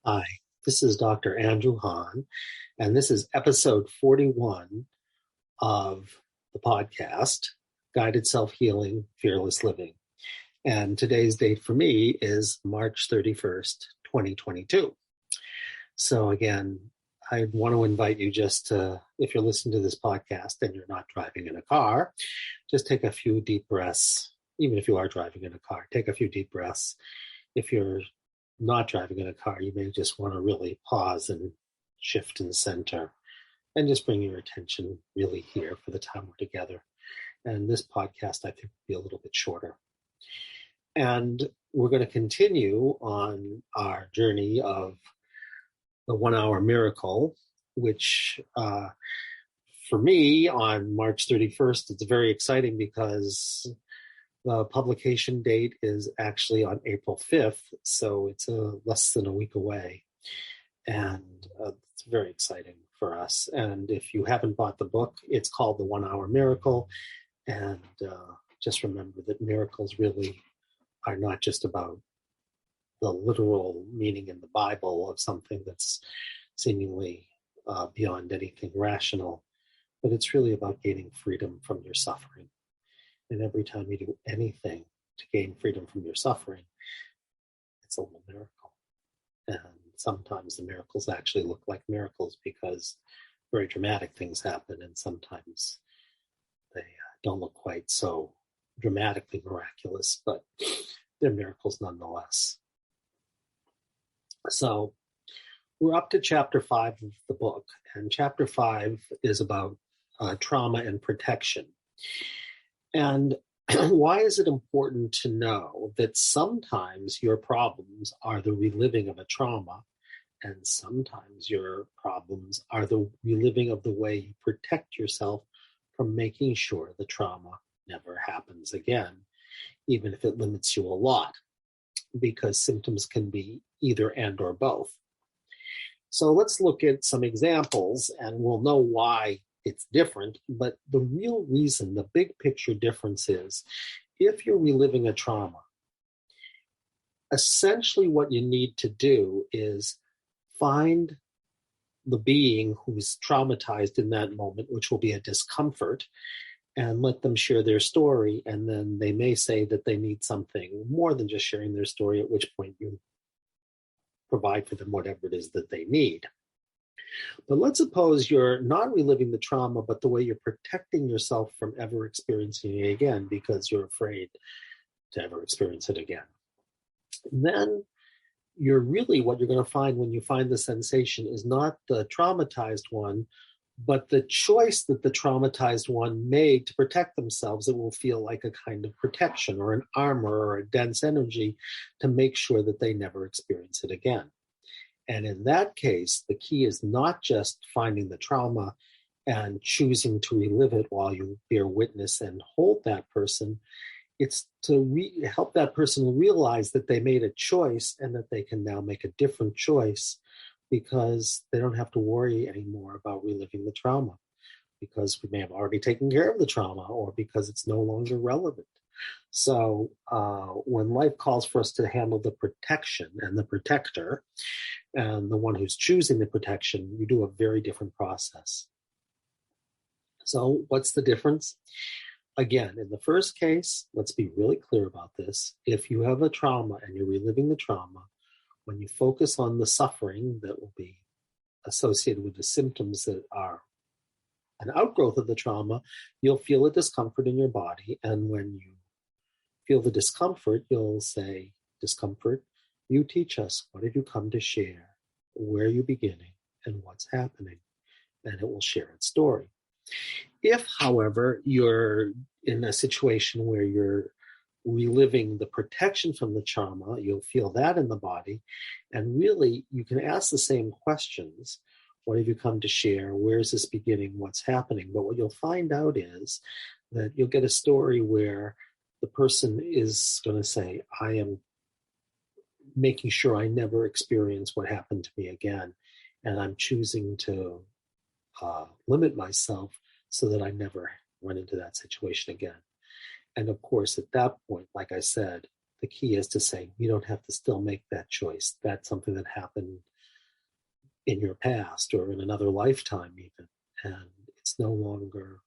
Hi, this is Dr. Andrew Hahn, and this is episode 41 of the podcast, Guided Self-Healing, Fearless Living. And today's date for me is March 31st, 2022. So again, I want to invite you just to, if you're listening to this podcast and you're not driving in a car, just take a few deep breaths. Even if you are driving in a car, take a few deep breaths. If you're not driving in a car, you may just want to really pause and shift and center and just bring your attention really here for the time we're together. And this podcast, I think, will be a little bit shorter. And we're going to continue on our journey of the 1 hour miracle, which for me on March 31st, it's very exciting because the publication date is actually on April 5th, so it's less than a week away. And it's very exciting for us. And if you haven't bought the book, it's called The 1 Hour Miracle. And just remember that miracles really are not just about the literal meaning in the Bible of something that's seemingly beyond anything rational, but it's really about gaining freedom from your suffering. And every time you do anything to gain freedom from your suffering, it's a little miracle. And sometimes the miracles actually look like miracles because very dramatic things happen, and sometimes they don't look quite so dramatically miraculous, but they're miracles nonetheless. So we're up to chapter 5 of the book, and chapter 5 is about trauma and protection. And why is it important to know that sometimes your problems are the reliving of a trauma, and sometimes your problems are the reliving of the way you protect yourself from making sure the trauma never happens again, even if it limits you a lot, because symptoms can be either and or both. So let's look at some examples and we'll know why it's different. But the real reason, the big picture difference is if you're reliving a trauma, essentially what you need to do is find the being who's traumatized in that moment, which will be a discomfort, and let them share their story. And then they may say that they need something more than just sharing their story, at which point you provide for them whatever it is that they need. But let's suppose you're not reliving the trauma, but the way you're protecting yourself from ever experiencing it again because you're afraid to ever experience it again. Then you're really, what you're going to find when you find the sensation is not the traumatized one, but the choice that the traumatized one made to protect themselves. It will feel like a kind of protection or an armor or a dense energy to make sure that they never experience it again. And in that case, the key is not just finding the trauma and choosing to relive it while you bear witness and hold that person. It's to help that person realize that they made a choice and that they can now make a different choice because they don't have to worry anymore about reliving the trauma because we may have already taken care of the trauma or because it's no longer relevant. So when life calls for us to handle the protection and the protector and the one who's choosing the protection, you do a very different process. So what's the difference? Again, in the first case, let's be really clear about this. If you have a trauma and you're reliving the trauma, when you focus on the suffering that will be associated with the symptoms that are an outgrowth of the trauma, you'll feel a discomfort in your body. And when you feel the discomfort, you'll say, discomfort, you teach us, what have you come to share? Where are you beginning? And what's happening? And it will share its story. If, however, you're in a situation where you're reliving the protection from the trauma, you'll feel that in the body. And really, you can ask the same questions. What have you come to share? Where is this beginning? What's happening? But what you'll find out is that you'll get a story where the person is going to say, I am making sure I never experience what happened to me again. And I'm choosing to limit myself so that I never run into that situation again. And of course, at that point, like I said, the key is to say, you don't have to still make that choice. That's something that happened in your past or in another lifetime even, and it's no longer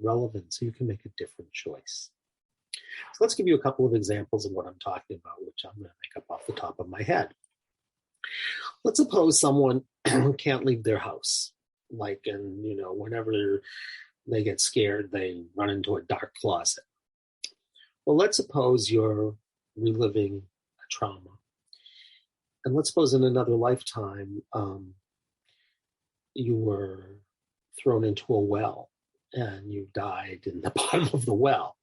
relevant, so you can make a different choice. So let's give you a couple of examples of what I'm talking about, which I'm going to make up off the top of my head. Let's suppose someone can't leave their house, and whenever they get scared, they run into a dark closet. Well, let's suppose you're reliving a trauma. And let's suppose in another lifetime, you were thrown into a well and you died in the bottom of the well.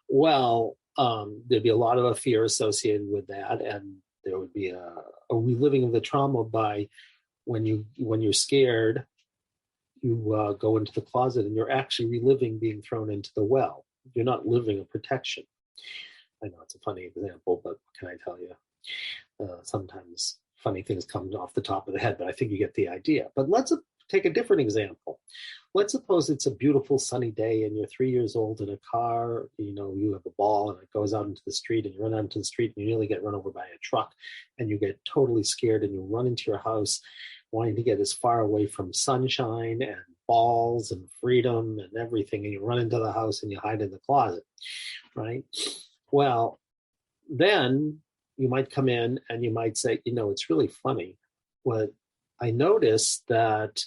Well, there'd be a lot of fear associated with that, and there would be a reliving of the trauma by when you're scared, you go into the closet and you're actually reliving being thrown into the well. You're not living a protection. I know it's a funny example, but what can I tell you? Sometimes funny things come off the top of the head, but I think you get the idea. But let's take a different example. Let's suppose it's a beautiful sunny day and you're 3 years old in a car, you have a ball and it goes out into the street and you run out into the street and you nearly get run over by a truck and you get totally scared and you run into your house wanting to get as far away from sunshine and balls and freedom and everything, and you run into the house and you hide in the closet, right? Well, then you might come in and you might say, it's really funny. What I noticed that,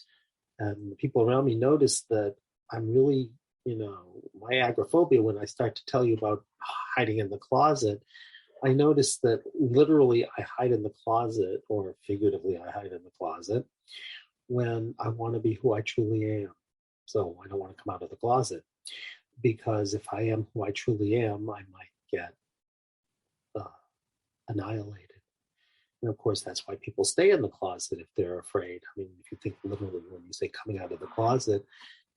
and the people around me notice that I'm really, my agoraphobia, when I start to tell you about hiding in the closet, I noticed that literally I hide in the closet, or figuratively I hide in the closet, when I want to be who I truly am. So I don't want to come out of the closet, because if I am who I truly am, I might get annihilated. And of course, that's why people stay in the closet if they're afraid. I mean, if you think literally when you say coming out of the closet,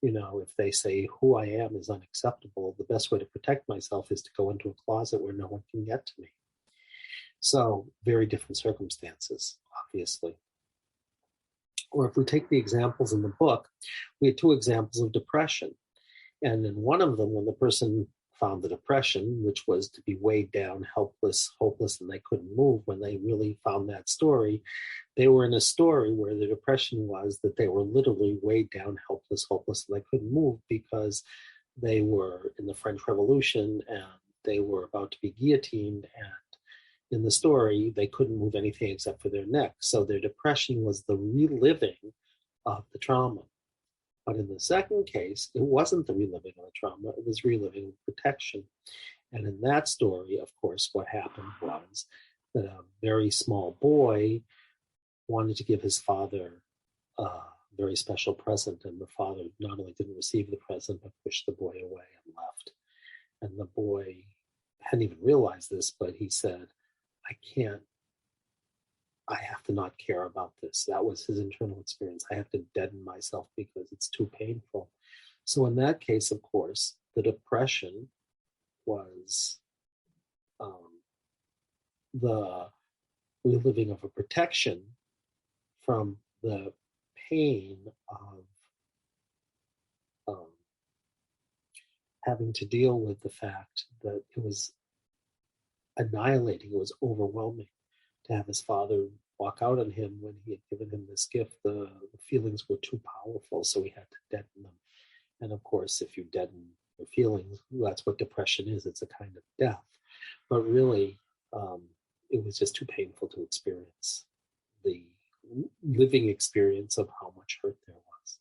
if they say who I am is unacceptable, the best way to protect myself is to go into a closet where no one can get to me. So very different circumstances, obviously. Or if we take the examples in the book, we had 2 examples of depression. And in one of them, when the person found the depression, which was to be weighed down, helpless, hopeless, and they couldn't move, when they really found that story, they were in a story where the depression was that they were literally weighed down, helpless, hopeless, and they couldn't move because they were in the French Revolution and they were about to be guillotined, and in the story, they couldn't move anything except for their neck. So their depression was the reliving of the trauma. But in the second case, it wasn't the reliving of the trauma, it was reliving protection. And in that story, of course, what happened was that a very small boy wanted to give his father a very special present, and the father not only didn't receive the present, but pushed the boy away and left. And the boy hadn't even realized this, but he said, I have to not care about this. That was his internal experience. I have to deaden myself because it's too painful. So in that case, of course, the depression was the reliving of a protection from the pain of having to deal with the fact that it was annihilating, it was overwhelming to have his father walk out on him when he had given him this gift. The feelings were too powerful, so he had to deaden them. And of course, if you deaden your feelings, that's what depression is. It's a kind of death. But really, it was just too painful to experience the living experience of how much hurt there was.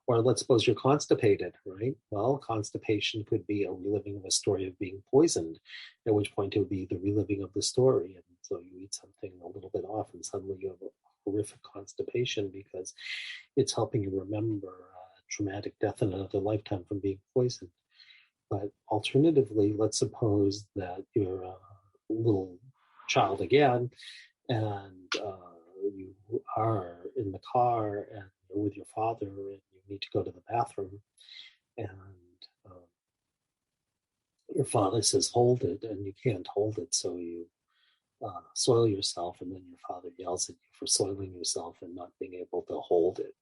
Or let's suppose you're constipated, right? Well, constipation could be a reliving of a story of being poisoned, at which point it would be the reliving of the story. And so you eat something a little bit off and suddenly you have a horrific constipation because it's helping you remember a traumatic death in another lifetime from being poisoned. But alternatively, let's suppose that you're a little child again and you are in the car and you're with your father and you need to go to the bathroom, and your father says hold it, and you can't hold it, so you soil yourself, and then your father yells at you for soiling yourself and not being able to hold it.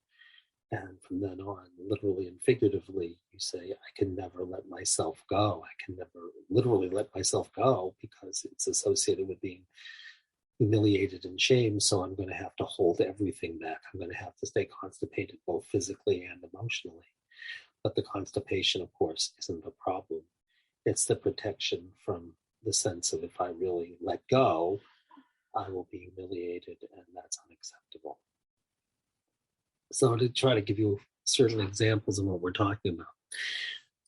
And from then on, literally and figuratively, you say, I can never let myself go. I can never literally let myself go because it's associated with being humiliated and shamed, so I'm going to have to hold everything back. I'm going to have to stay constipated both physically and emotionally. But the constipation, of course, isn't the problem. It's the protection from the sense of if I really let go, I will be humiliated, and that's unacceptable. So to try to give you certain examples of what we're talking about.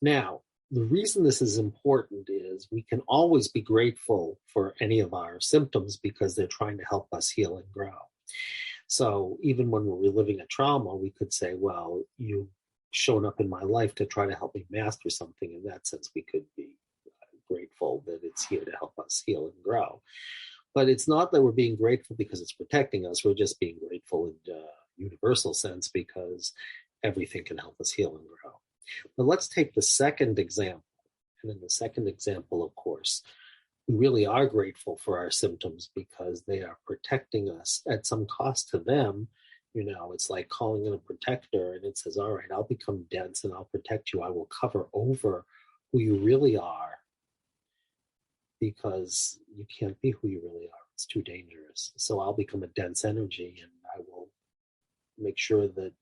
Now, the reason this is important is we can always be grateful for any of our symptoms because they're trying to help us heal and grow. So even when we're reliving a trauma, we could say, well, you've shown up in my life to try to help me master something. In that sense, we could be grateful that it's here to help us heal and grow. But it's not that we're being grateful because it's protecting us. We're just being grateful in a universal sense because everything can help us heal and grow. But let's take the second example. And in the second example, of course, we really are grateful for our symptoms because they are protecting us at some cost to them. You know, it's like calling in a protector and it says, all right, I'll become dense and I'll protect you. I will cover over who you really are because you can't be who you really are. It's too dangerous. So I'll become a dense energy and I will make sure that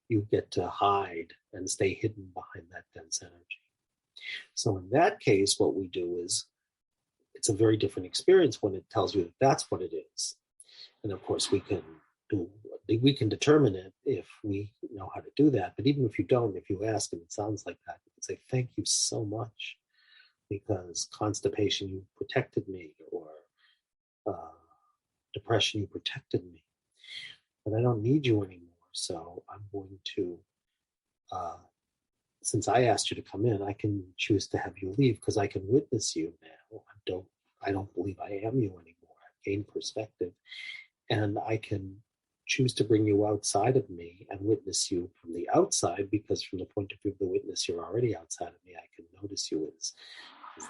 you get to hide and stay hidden behind that dense energy. So in that case, what we do is, it's a very different experience when it tells you that that's what it is. And of course, we can determine it if we know how to do that. But even if you don't, if you ask and it sounds like that, you can say, thank you so much, because constipation, you protected me, or depression, you protected me. But I don't need you anymore. So I'm going to, since I asked you to come in, I can choose to have you leave because I can witness you now. I don't believe I am you anymore. I've gained perspective, and I can choose to bring you outside of me and witness you from the outside, because from the point of view of the witness, you're already outside of me. I can notice you as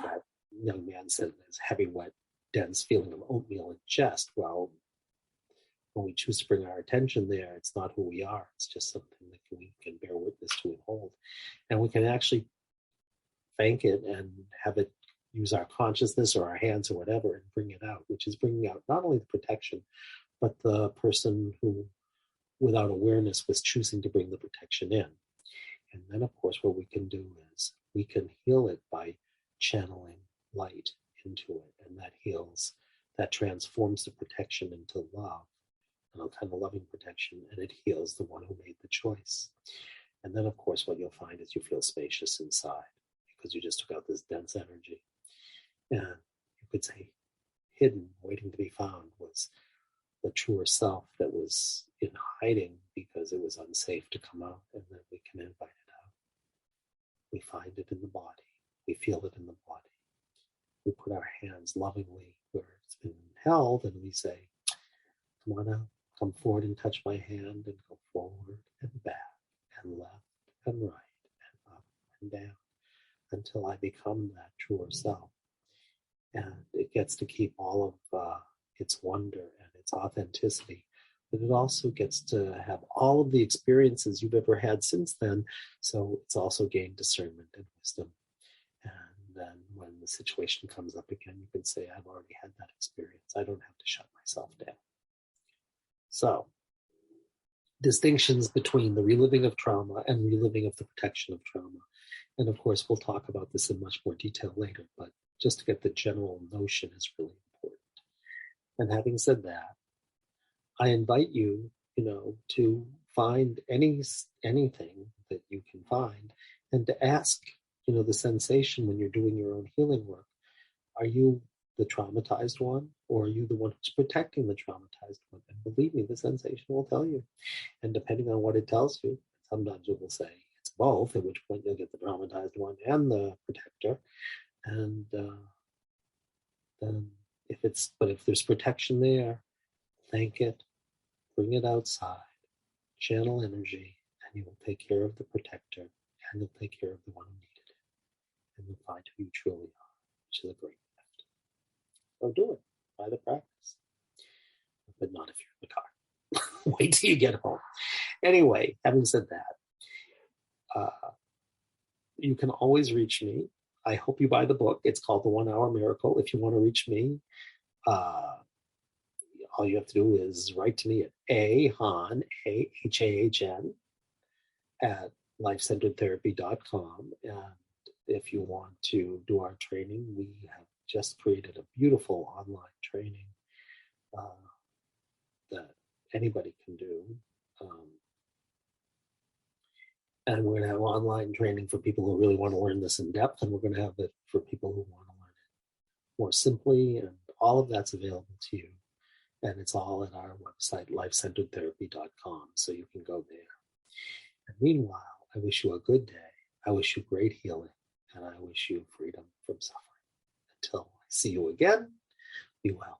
that young man said, as heavy, wet, dense feeling of oatmeal in chest. Well, when we choose to bring our attention there, it's not who we are. It's just something that we can bear witness to and hold. And we can actually thank it and have it use our consciousness or our hands or whatever and bring it out, which is bringing out not only the protection, but the person who, without awareness, was choosing to bring the protection in. And then, of course, what we can do is we can heal it by channeling light into it. And that heals, that transforms the protection into love, and a kind of loving protection, and it heals the one who made the choice. And then, of course, what you'll find is you feel spacious inside because you just took out this dense energy. And you could say hidden, waiting to be found, was the truer self that was in hiding because it was unsafe to come out, and then we can invite it out. We find it in the body. We feel it in the body. We put our hands lovingly where it's been held, and we say, come on out, come forward and touch my hand, and go forward and back and left and right and up and down until I become that truer self. And it gets to keep all of its wonder and its authenticity, but it also gets to have all of the experiences you've ever had since then. So it's also gained discernment and wisdom. And then when the situation comes up again, you can say, I've already had that experience. I don't have to shut myself down. So distinctions between the reliving of trauma and reliving of the protection of trauma. And of course, we'll talk about this in much more detail later, but just to get the general notion is really important. And having said that, I invite you, to find anything that you can find, and to ask, the sensation when you're doing your own healing work. Are you the traumatized one, or are you the one who's protecting the traumatized one? And believe me, the sensation will tell you. And depending on what it tells you, sometimes it will say it's both, at which point you'll get the traumatized one and the protector. And then if there's protection there, thank it, bring it outside, channel energy, and you will take care of the protector, and you'll take care of the one who needed it. And you'll find who you truly are, which is a great gift. So do it. Try the practice. But not if you're in the car. Wait till you get home. Anyway, having said that, you can always reach me. I hope you buy the book. It's called The 1 Hour Miracle. If you want to reach me, all you have to do is write to me at ahahn, AHAHN, at lifecenteredtherapy.com. And if you want to do our training, we have just created a beautiful online training that anybody can do. And we're going to have online training for people who really want to learn this in depth, and we're going to have it for people who want to learn it more simply, and all of that's available to you. And it's all at our website, lifecenteredtherapy.com, so you can go there. And meanwhile, I wish you a good day. I wish you great healing, and I wish you freedom from suffering. Until I see you again, be well.